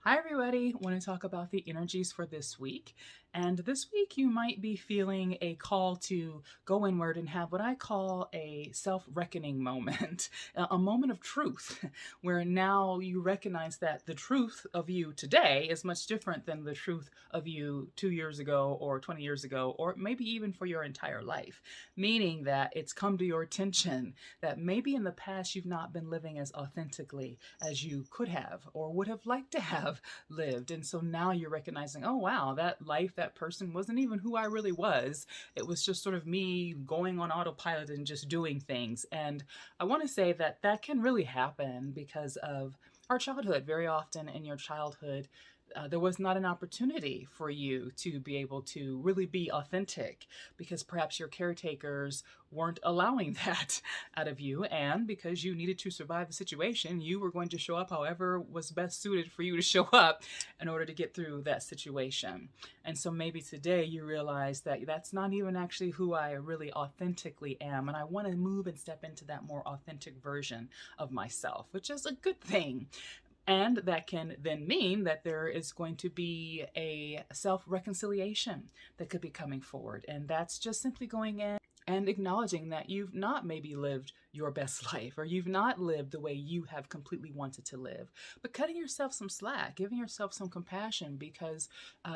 Hi, everybody. I want to talk about the energies for this week. And this week, you might be feeling a call to go inward and have what I call a self reckoning moment, a moment of truth, where now you recognize that the truth of you today is much different than the truth of you 2 years ago, or 20 years ago, or maybe even for your entire life. Meaning that it's come to your attention that maybe in the past you've not been living as authentically as you could have or would have liked to have lived. And so now you're recognizing, oh, wow, that life, that person wasn't even who I really was. It was just sort of me going on autopilot and just doing things. And I want to say that that can really happen because of our childhood. Very often in your childhood, there was not an opportunity for you to be able to really be authentic because perhaps your caretakers weren't allowing that out of you. And because you needed to survive the situation, you were going to show up however was best suited for you to show up in order to get through that situation. And so maybe today you realize that that's not even actually who I really authentically am. And I want to move and step into that more authentic version of myself, which is a good thing. And that can then mean that there is going to be a self reconciliation that could be coming forward. And that's just simply going in and acknowledging that you've not maybe lived your best life or you've not lived the way you have completely wanted to live, but cutting yourself some slack, giving yourself some compassion because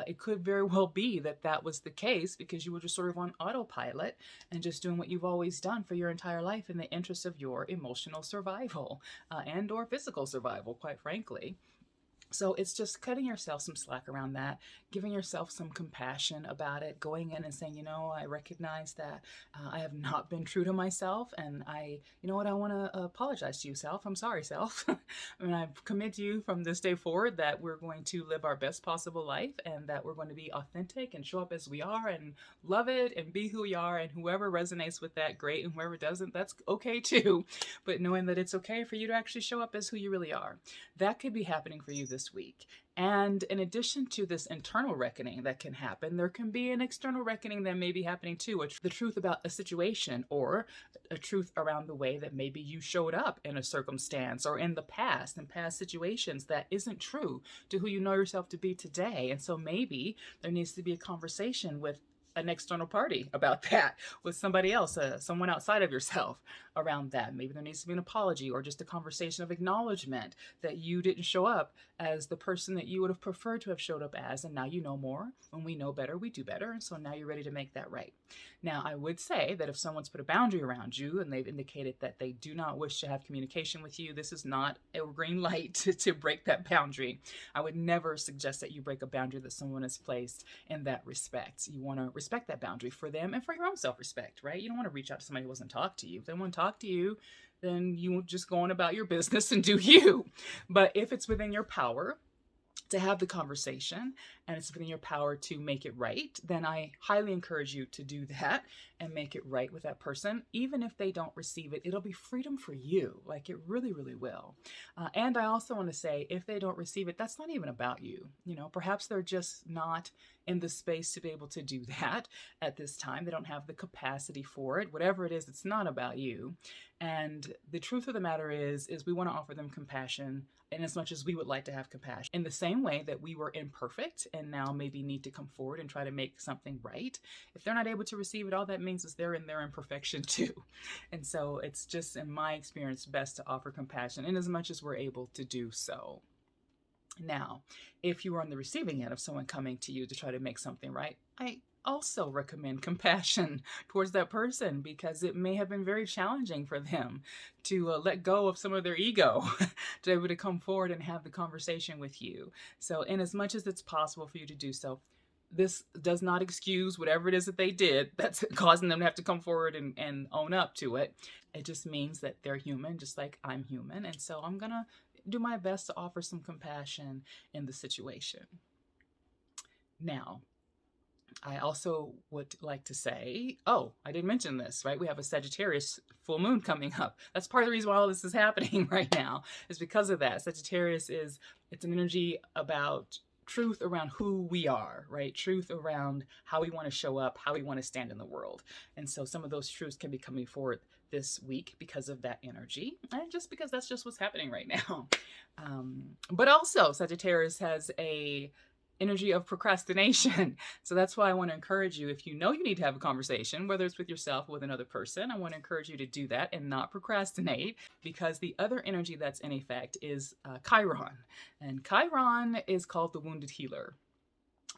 it could very well be that that was the case because you were just sort of on autopilot and just doing what you've always done for your entire life in the interest of your emotional survival and or physical survival, quite frankly. So it's just cutting yourself some slack around that, giving yourself some compassion about it, going in and saying, I recognize that I have not been true to myself. And I want to apologize to you, self. I'm sorry, self. I've committed to you from this day forward that we're going to live our best possible life and that we're going to be authentic and show up as we are and love it and be who we are. And whoever resonates with that, great. And whoever doesn't, that's okay too. But knowing that it's okay for you to actually show up as who you really are. That could be happening for you this week. And in addition to this internal reckoning that can happen, there can be an external reckoning that may be happening too. The truth about a situation or a truth around the way that maybe you showed up in a circumstance or in the past, in past situations that isn't true to who you know yourself to be today. And so maybe there needs to be a conversation with an external party about that with somebody else, someone outside of yourself around that. Maybe there needs to be an apology or just a conversation of acknowledgement that you didn't show up as the person that you would have preferred to have showed up as. And now you know more. When we know better, we do better. And so now you're ready to make that right. Now, I would say that if someone's put a boundary around you and they've indicated that they do not wish to have communication with you, this is not a green light to break that boundary. I would never suggest that you break a boundary that someone has placed in that respect. You want to respect that boundary for them and for your own self-respect, right? You don't want to reach out to somebody who doesn't talk to you. If they want to talk to you, then you just go on about your business and do you. But if it's within your power to have the conversation and it's within your power to make it right, then I highly encourage you to do that and make it right with that person. Even if they don't receive it, it'll be freedom for you. Like it really, really will. And I also want to say, if they don't receive it, that's not even about you. Perhaps they're just not in the space to be able to do that at this time. They don't have the capacity for it. Whatever it is, it's not about you. And the truth of the matter is we want to offer them compassion in as much as we would like to have compassion. In the same way that we were imperfect and now maybe need to come forward and try to make something right. If they're not able to receive it, all that means is they're in their imperfection too. And so it's just, in my experience, best to offer compassion in as much as we're able to do so. Now, if you are on the receiving end of someone coming to you to try to make something right, I also recommend compassion towards that person because it may have been very challenging for them to let go of some of their ego to be able to come forward and have the conversation with you. So in as much as it's possible for you to do so, this does not excuse whatever it is that they did that's causing them to have to come forward and own up to it. It just means that they're human, just like I'm human. And so I'm going to do my best to offer some compassion in the situation. Now, I also would like to say, I didn't mention this, right? We have a Sagittarius full moon coming up. That's part of the reason why all this is happening right now, is because of that. Sagittarius it's an energy about truth around who we are, right? Truth around how we want to show up, how we want to stand in the world. And so some of those truths can be coming forward this week because of that energy, and just because that's just what's happening right now. But also, Sagittarius has a energy of procrastination. So that's why I want to encourage you, if you know you need to have a conversation, whether it's with yourself or with another person, I want to encourage you to do that and not procrastinate, because the other energy that's in effect is Chiron. And Chiron is called the wounded healer.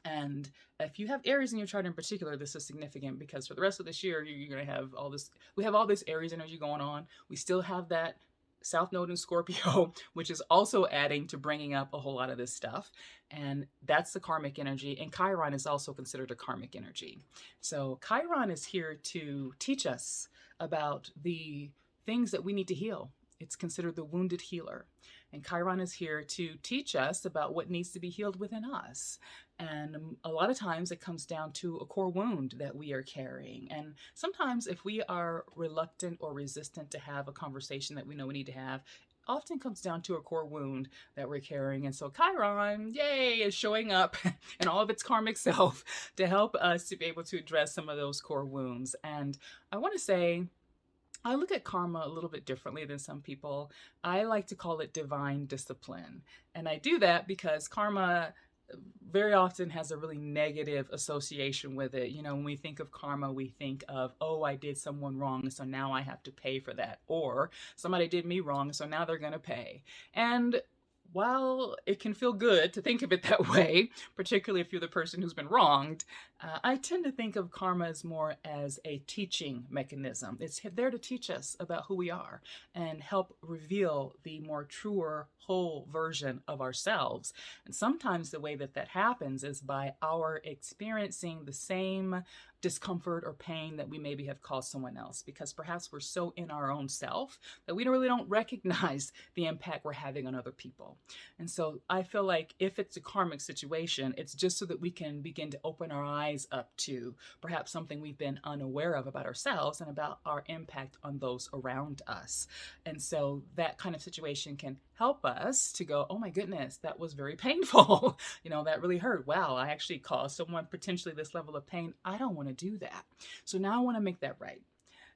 And if you have Aries in your chart in particular, this is significant because for the rest of this year, you're going to have all this. We have all this Aries energy going on. We still have that South Node in Scorpio, which is also adding to bringing up a whole lot of this stuff. And that's the karmic energy. And Chiron is also considered a karmic energy. So Chiron is here to teach us about the things that we need to heal. It's considered the wounded healer. And Chiron is here to teach us about what needs to be healed within us. And a lot of times it comes down to a core wound that we are carrying. And sometimes if we are reluctant or resistant to have a conversation that we know we need to have, often comes down to a core wound that we're carrying. And so Chiron, yay, is showing up in all of its karmic self to help us to be able to address some of those core wounds. And I want to say, I look at karma a little bit differently than some people. I like to call it divine discipline. And I do that because karma very often has a really negative association with it. You know, when we think of karma, we think of, oh, I did someone wrong, so now I have to pay for that. Or somebody did me wrong, so now they're going to pay. And while it can feel good to think of it that way, particularly if you're the person who's been wronged, I tend to think of karma as more as a teaching mechanism. It's there to teach us about who we are and help reveal the more truer, whole version of ourselves. And sometimes the way that that happens is by our experiencing the same discomfort or pain that we maybe have caused someone else, because perhaps we're so in our own self that we really don't recognize the impact we're having on other people. And so I feel like if it's a karmic situation, it's just so that we can begin to open our eyes up to perhaps something we've been unaware of about ourselves and about our impact on those around us. And so that kind of situation can help us to go, oh my goodness, that was very painful. That really hurt. Wow, I actually caused someone potentially this level of pain. I don't want to do that. So now I want to make that right.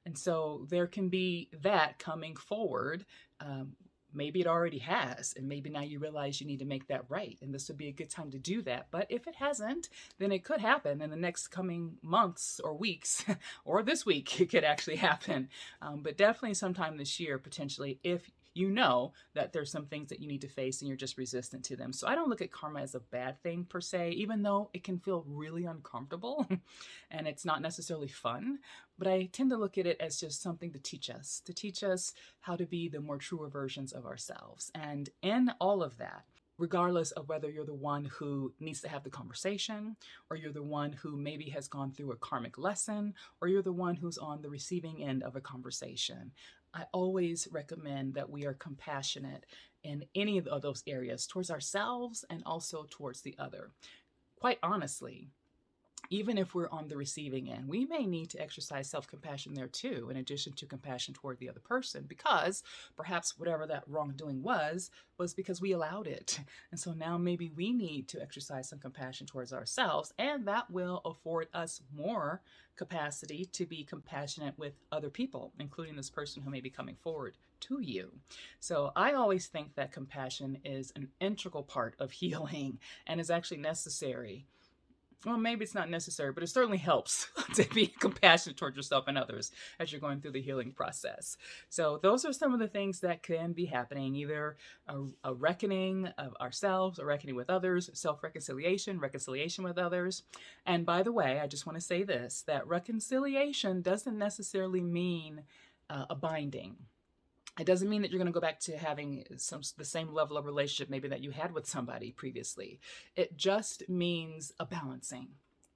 And so there can be that coming forward. Maybe it already has, and maybe now you realize you need to make that right, and this would be a good time to do that. But if it hasn't, then it could happen in the next coming months or weeks, or this week it could actually happen. But definitely sometime this year, potentially, if you know that there's some things that you need to face and you're just resistant to them. So I don't look at karma as a bad thing per se, even though it can feel really uncomfortable and it's not necessarily fun. But I tend to look at it as just something to teach us how to be the more truer versions of ourselves. And in all of that, regardless of whether you're the one who needs to have the conversation, or you're the one who maybe has gone through a karmic lesson, or you're the one who's on the receiving end of a conversation, I always recommend that we are compassionate in any of those areas towards ourselves and also towards the other. Quite honestly, even if we're on the receiving end, we may need to exercise self-compassion there too, in addition to compassion toward the other person, because perhaps whatever that wrongdoing was because we allowed it. And so now maybe we need to exercise some compassion towards ourselves, and that will afford us more capacity to be compassionate with other people, including this person who may be coming forward to you. So I always think that compassion is an integral part of healing and is actually necessary. Well, maybe it's not necessary, but it certainly helps to be compassionate towards yourself and others as you're going through the healing process. So those are some of the things that can be happening, either a reckoning of ourselves, a reckoning with others, self-reconciliation, reconciliation with others. And by the way, I just want to say this, that reconciliation doesn't necessarily mean a binding. It doesn't mean that you're going to go back to having the same level of relationship maybe that you had with somebody previously. It just means a balancing.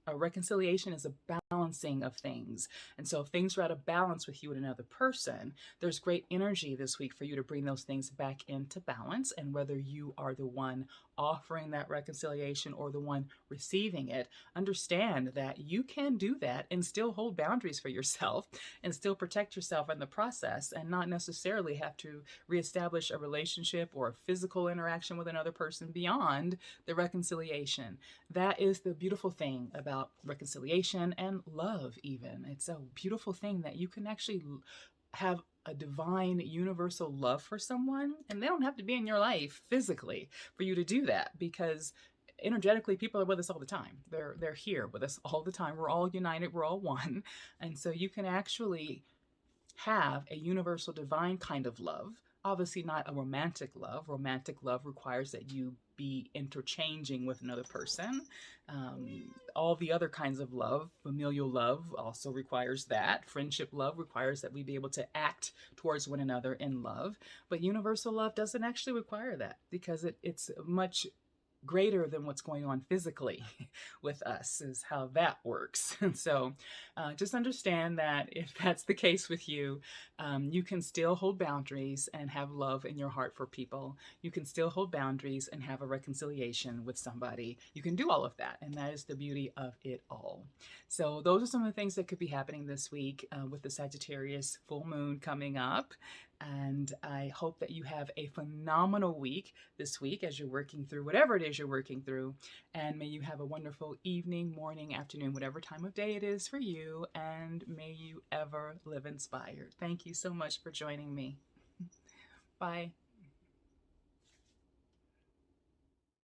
A reconciliation is a balancing of things. And so if things are out of balance with you and another person, there's great energy this week for you to bring those things back into balance. And whether you are the one offering that reconciliation or the one receiving it, understand that you can do that and still hold boundaries for yourself and still protect yourself in the process, and not necessarily have to reestablish a relationship or a physical interaction with another person beyond the reconciliation. That is the beautiful thing about reconciliation and love even. It's a beautiful thing that you can actually have a divine universal love for someone, and they don't have to be in your life physically for you to do that, because energetically people are with us all the time. They're here with us all the time. We're all united, we're all one. And so you can actually have a universal divine kind of love. Obviously, not a romantic love. Romantic love requires that you be interchanging with another person. All the other kinds of love, familial love, also requires that. Friendship love requires that we be able to act towards one another in love. But universal love doesn't actually require that, because it's much greater than what's going on physically with us, is how that works. And so just understand that if that's the case with you, you can still hold boundaries and have love in your heart for people. You can still hold boundaries and have a reconciliation with somebody. You can do all of that, and that is the beauty of it all. So those are some of the things that could be happening this week with the Sagittarius full moon coming up. And I hope that you have a phenomenal week this week as you're working through whatever it is you're working through. And may you have a wonderful evening, morning, afternoon, whatever time of day it is for you. And may you ever live inspired. Thank you so much for joining me. Bye.